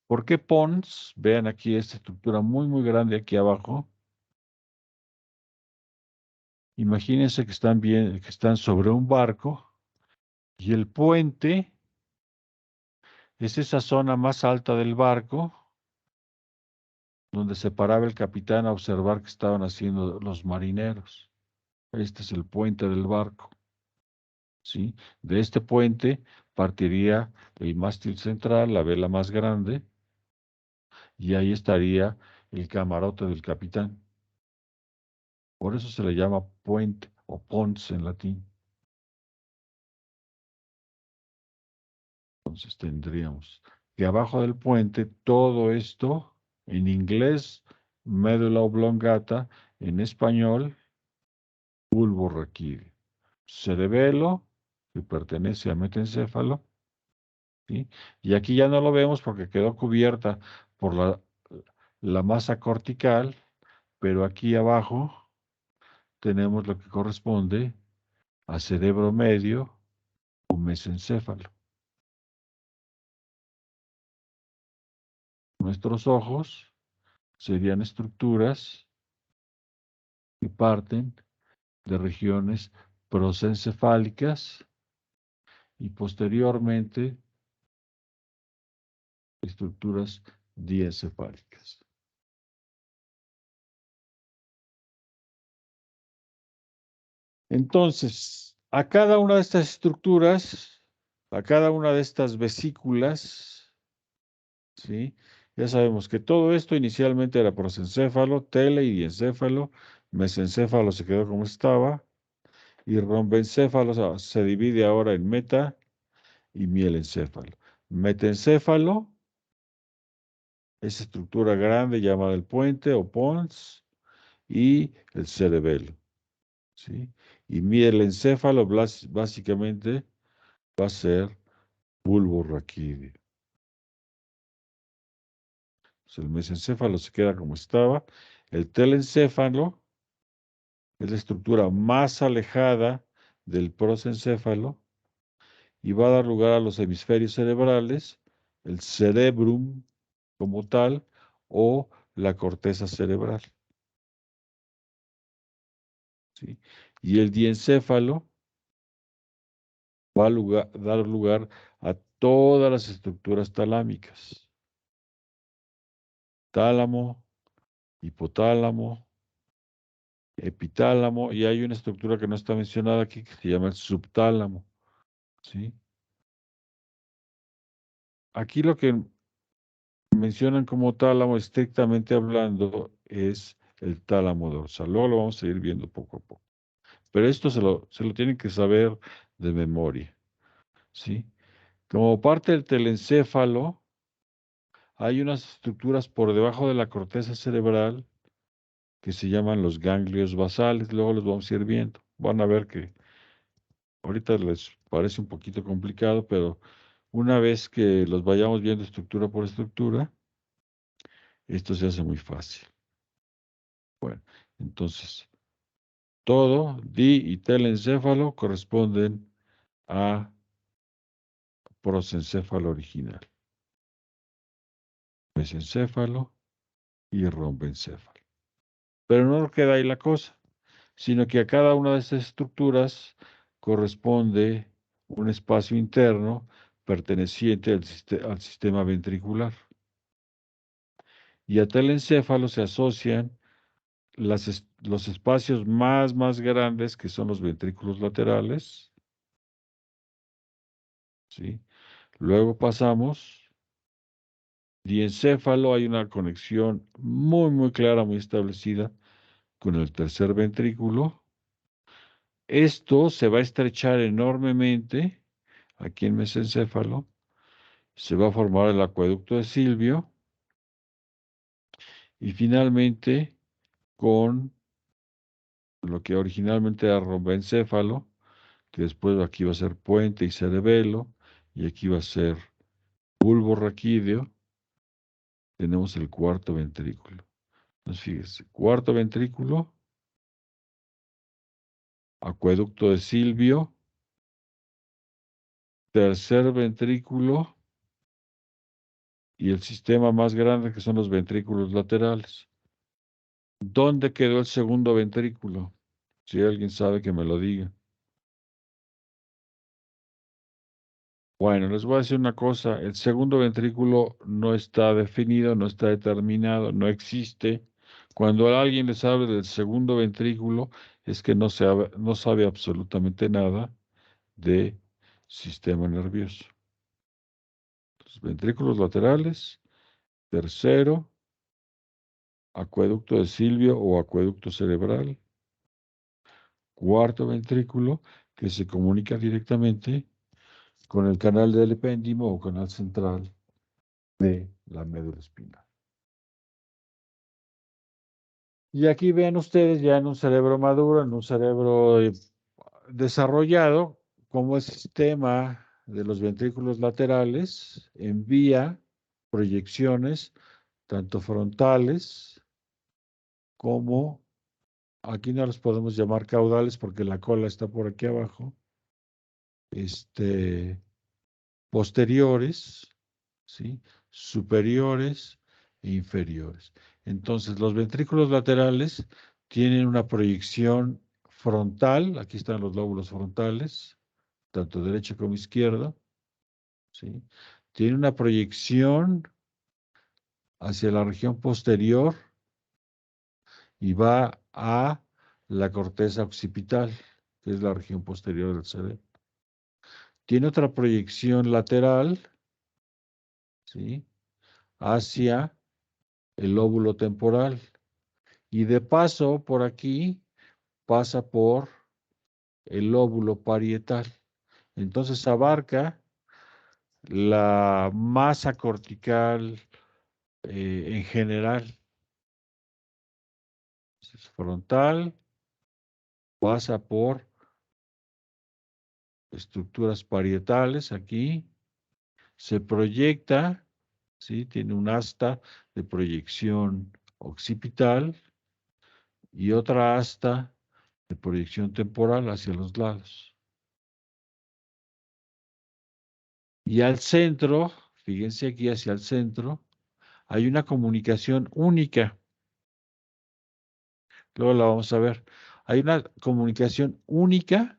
¿Por qué pons? Vean aquí esta estructura muy, muy grande aquí abajo. Imagínense que que están sobre un barco y el puente es esa zona más alta del barco donde se paraba el capitán a observar qué estaban haciendo los marineros. Este es el puente del barco, ¿sí? De este puente partiría el mástil central, la vela más grande, y ahí estaría el camarote del capitán. Por eso se le llama puente o pons en latín. Entonces tendríamos que abajo del puente todo esto en inglés, médula oblongata, en español, bulbo raquídeo. Cerebelo, que pertenece a metencéfalo, ¿sí? Y aquí ya no lo vemos porque quedó cubierta por la masa cortical, pero aquí abajo tenemos lo que corresponde a cerebro medio o mesencéfalo. Nuestros ojos serían estructuras que parten de regiones prosencefálicas y posteriormente estructuras diencefálicas. Entonces, a cada una de estas estructuras, a cada una de estas vesículas, ¿sí? Ya sabemos que todo esto inicialmente era prosencéfalo, tele y diencéfalo, mesencéfalo se quedó como estaba, y rombencéfalo se divide ahora en meta y mielencéfalo. Metencéfalo, esa estructura grande llamada el puente o pons, y el cerebelo, ¿sí? Y mielencéfalo básicamente va a ser bulbo raquídeo. Pues el mesencéfalo se queda como estaba. El telencéfalo es la estructura más alejada del prosencéfalo y va a dar lugar a los hemisferios cerebrales, el cerebrum como tal o la corteza cerebral, ¿sí? Y el diencéfalo va a dar lugar a todas las estructuras talámicas. Tálamo, hipotálamo, epitálamo, y hay una estructura que no está mencionada aquí que se llama el subtálamo, ¿sí? Aquí lo que mencionan como tálamo, estrictamente hablando, es el tálamo dorsal. Luego lo vamos a ir viendo poco a poco. Pero esto se lo tienen que saber de memoria, ¿sí? Como parte del telencéfalo, hay unas estructuras por debajo de la corteza cerebral que se llaman los ganglios basales. Luego los vamos a ir viendo. Van a ver que ahorita les parece un poquito complicado, pero una vez que los vayamos viendo estructura por estructura, esto se hace muy fácil. Bueno, entonces, todo, di y telencéfalo corresponden a prosencéfalo original, mesencéfalo y rombencéfalo. Pero no queda ahí la cosa, sino que a cada una de estas estructuras corresponde un espacio interno perteneciente al sistema ventricular. Y a telencéfalo se asocian los espacios más grandes, que son los ventrículos laterales, ¿sí? Luego pasamos, diencéfalo, hay una conexión muy clara, muy establecida con el tercer ventrículo. Esto se va a estrechar enormemente aquí en mesencéfalo, se va a formar el acueducto de Silvio y finalmente con lo que originalmente era rombencéfalo, que después aquí va a ser puente y cerebelo, y aquí va a ser bulbo raquídeo, tenemos el cuarto ventrículo. Entonces fíjese, cuarto ventrículo, acueducto de Silvio, tercer ventrículo y el sistema más grande que son los ventrículos laterales. ¿Dónde quedó el segundo ventrículo? Si alguien sabe que me lo diga. Bueno, les voy a decir una cosa, el segundo ventrículo no está definido, no está determinado, no existe. Cuando alguien les habla del segundo ventrículo, es que no sabe absolutamente nada de sistema nervioso. Los ventrículos laterales, tercero, acueducto de Silvio o acueducto cerebral, cuarto ventrículo, que se comunica directamente con el canal del epéndimo o canal central de la médula espinal. Y aquí ven ustedes ya en un cerebro maduro, en un cerebro desarrollado, cómo el sistema de los ventrículos laterales envía proyecciones tanto frontales como, aquí no los podemos llamar caudales porque la cola está por aquí abajo, posteriores, ¿sí? Superiores e inferiores. Entonces, los ventrículos laterales tienen una proyección frontal, aquí están los lóbulos frontales, tanto derecho como izquierdo, ¿sí? Tiene una proyección hacia la región posterior y va a la corteza occipital, que es la región posterior del cerebro. Tiene otra proyección lateral, ¿sí? Hacia el lóbulo temporal. Y de paso, por aquí, pasa por el lóbulo parietal. Entonces abarca la masa cortical en general. Es frontal, pasa por estructuras parietales aquí, se proyecta, ¿sí? Tiene un asta de proyección occipital y otra asta de proyección temporal hacia los lados. Y al centro, fíjense aquí hacia el centro, hay una comunicación única. Luego la vamos a ver. Hay una comunicación única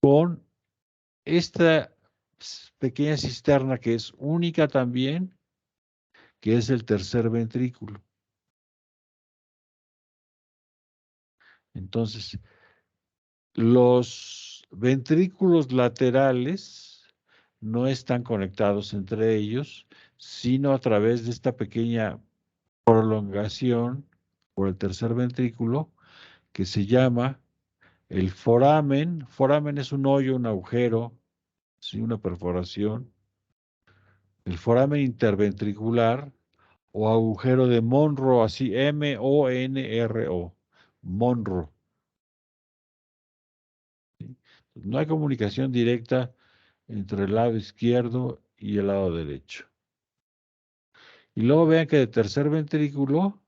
con esta pequeña cisterna que es única también, que es el tercer ventrículo. Entonces, los ventrículos laterales no están conectados entre ellos, sino a través de esta pequeña prolongación por el tercer ventrículo que se llama el foramen. Foramen es un hoyo, un agujero, ¿sí? Una perforación. El foramen interventricular o agujero de Monro, así M-O-N-R-O, Monro. ¿Sí? No hay comunicación directa entre el lado izquierdo y el lado derecho. Y luego vean que el tercer ventrículo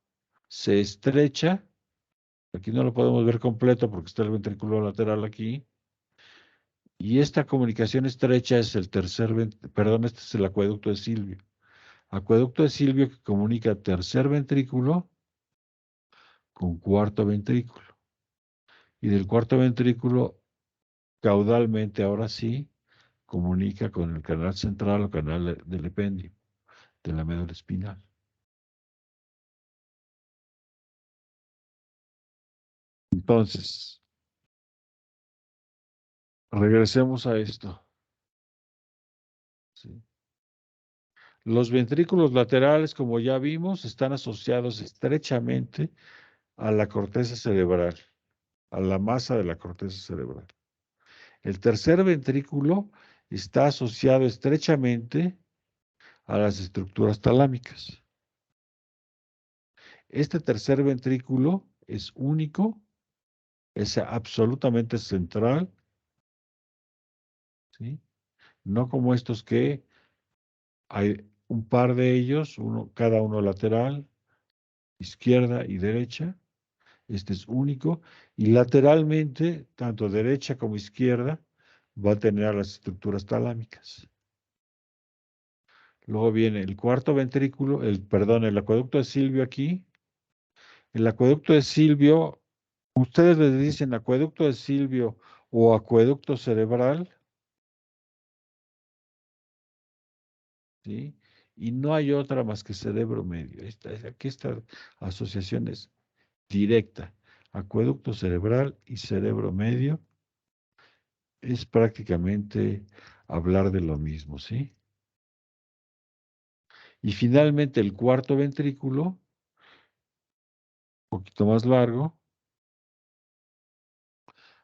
se estrecha. Aquí no lo podemos ver completo porque está el ventrículo lateral aquí. Y esta comunicación estrecha es el perdón, este es el acueducto de Silvio. Acueducto de Silvio que comunica tercer ventrículo con cuarto ventrículo. Y del cuarto ventrículo, caudalmente, ahora sí, comunica con el canal central o canal del epéndice, de la médula espinal. Entonces, regresemos a esto. ¿Sí? Los ventrículos laterales, como ya vimos, están asociados estrechamente a la corteza cerebral, a la masa de la corteza cerebral. El tercer ventrículo está asociado estrechamente a las estructuras talámicas. Este tercer ventrículo es único, es absolutamente central, ¿sí? No como estos que hay un par de ellos, cada uno lateral, izquierda y derecha. Este es único. Y lateralmente, tanto derecha como izquierda, va a tener las estructuras talámicas. Luego viene el cuarto ventrículo, el acueducto de Silvio aquí. El acueducto de Silvio, ustedes le dicen acueducto de Silvio o acueducto cerebral, ¿sí? Y no hay otra más que cerebro medio. Aquí esta asociación es directa. Acueducto cerebral y cerebro medio es prácticamente hablar de lo mismo, ¿sí? Y finalmente el cuarto ventrículo, un poquito más largo,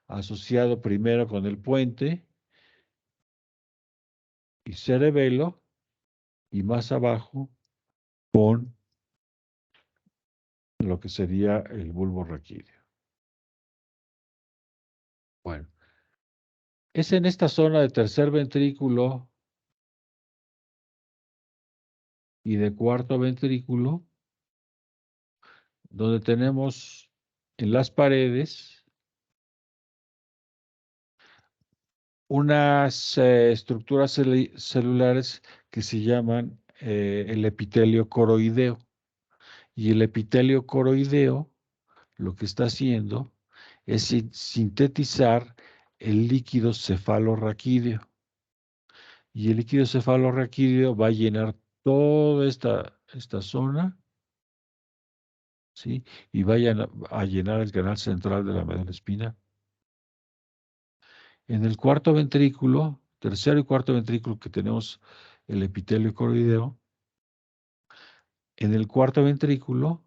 asociado primero con el puente y cerebelo, y más abajo con lo que sería el bulbo raquídeo. Bueno, es en esta zona de tercer ventrículo y de cuarto ventrículo donde tenemos en las paredes unas estructuras celulares que se llaman el epitelio coroideo. Y el epitelio coroideo lo que está haciendo es sintetizar el líquido cefalorraquídeo. Y el líquido cefalorraquídeo va a llenar toda esta zona, ¿sí? Y va a llenar el canal central de la médula espinal. En el cuarto ventrículo, tercero y cuarto ventrículo que tenemos el epitelio coroideo, en el cuarto ventrículo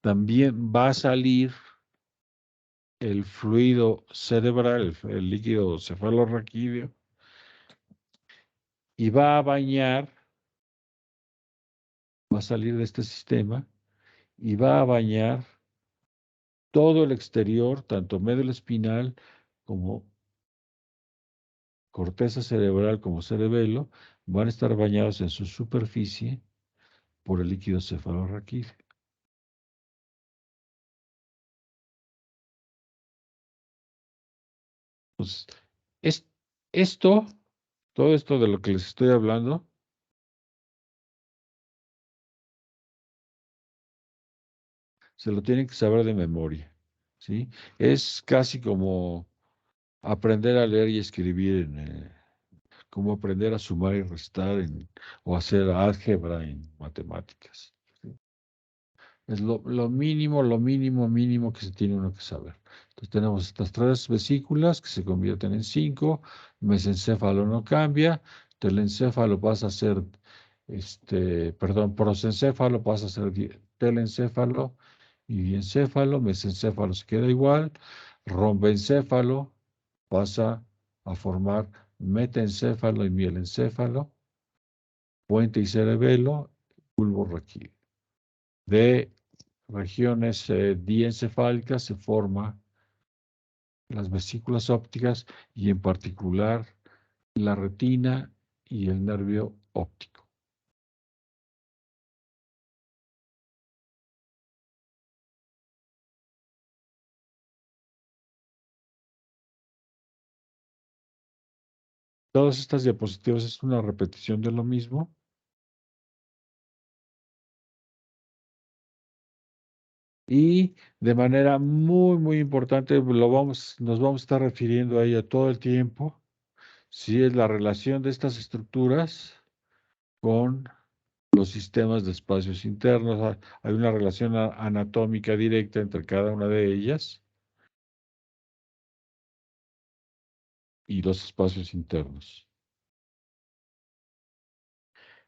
también va a salir el fluido cerebral, el líquido cefalorraquídeo, y va a bañar, va a salir de este sistema y va a bañar todo el exterior, tanto médula espinal como corteza cerebral como cerebelo, van a estar bañados en su superficie por el líquido cefalorraquídeo. Entonces, es, esto, todo esto de lo que les estoy hablando, se lo tienen que saber de memoria, ¿sí? Es casi como aprender a leer y escribir, como aprender a sumar y restar o hacer álgebra en matemáticas. Es lo mínimo, mínimo que se tiene uno que saber. Entonces tenemos estas tres vesículas que se convierten en cinco, mesencéfalo no cambia, telencéfalo pasa a ser, perdón, prosencéfalo pasa a ser telencéfalo y diencéfalo, mesencéfalo se queda igual, rombencéfalo pasa a formar metencéfalo y mielencéfalo, puente y cerebelo, bulbo raquídeo. De regiones diencefálicas se forman las vesículas ópticas y en particular la retina y el nervio óptico. Todas estas diapositivas es una repetición de lo mismo y de manera muy importante nos vamos a estar refiriendo a ella todo el tiempo, si es la relación de estas estructuras con los sistemas de espacios internos. Hay una relación anatómica directa entre cada una de ellas y los espacios internos.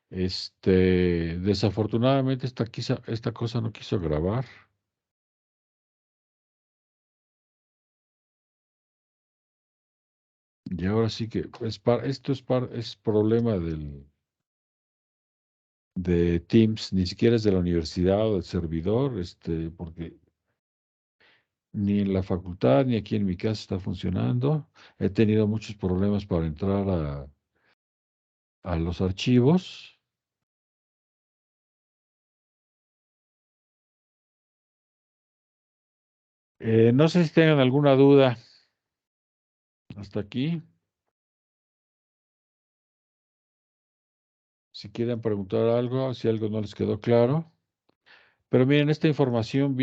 Desafortunadamente esta cosa no quiso grabar. Y ahora sí que esto es problema de Teams, ni siquiera es de la universidad o del servidor, porque ni en la facultad ni aquí en mi casa está funcionando. He tenido muchos problemas para entrar a los archivos. No sé si tengan alguna duda hasta aquí. Si quieren preguntar algo, si algo no les quedó claro. Pero miren, esta información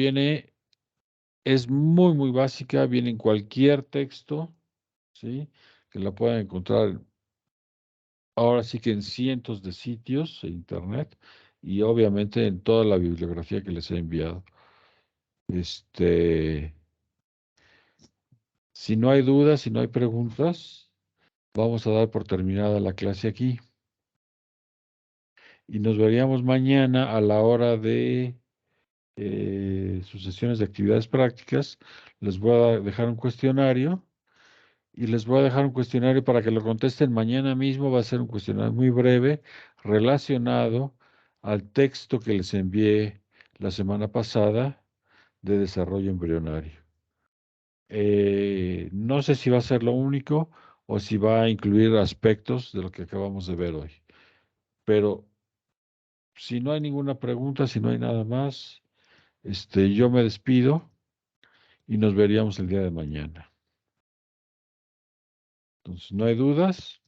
es muy básica, viene en cualquier texto, ¿sí? Que la puedan encontrar ahora sí que en cientos de sitios en internet y obviamente en toda la bibliografía que les he enviado. Este, si no hay dudas, si no hay preguntas, vamos a dar por terminada la clase aquí y nos veríamos mañana a la hora de sus sesiones de actividades prácticas. Les voy a dejar un cuestionario y les voy a dejar un cuestionario para que lo contesten mañana mismo. Va a ser un cuestionario muy breve relacionado al texto que les envié la semana pasada de desarrollo embrionario. No sé si va a ser lo único o si va a incluir aspectos de lo que acabamos de ver hoy. Pero si no hay ninguna pregunta, si no hay nada más, yo me despido y nos veríamos el día de mañana. Entonces, no hay dudas.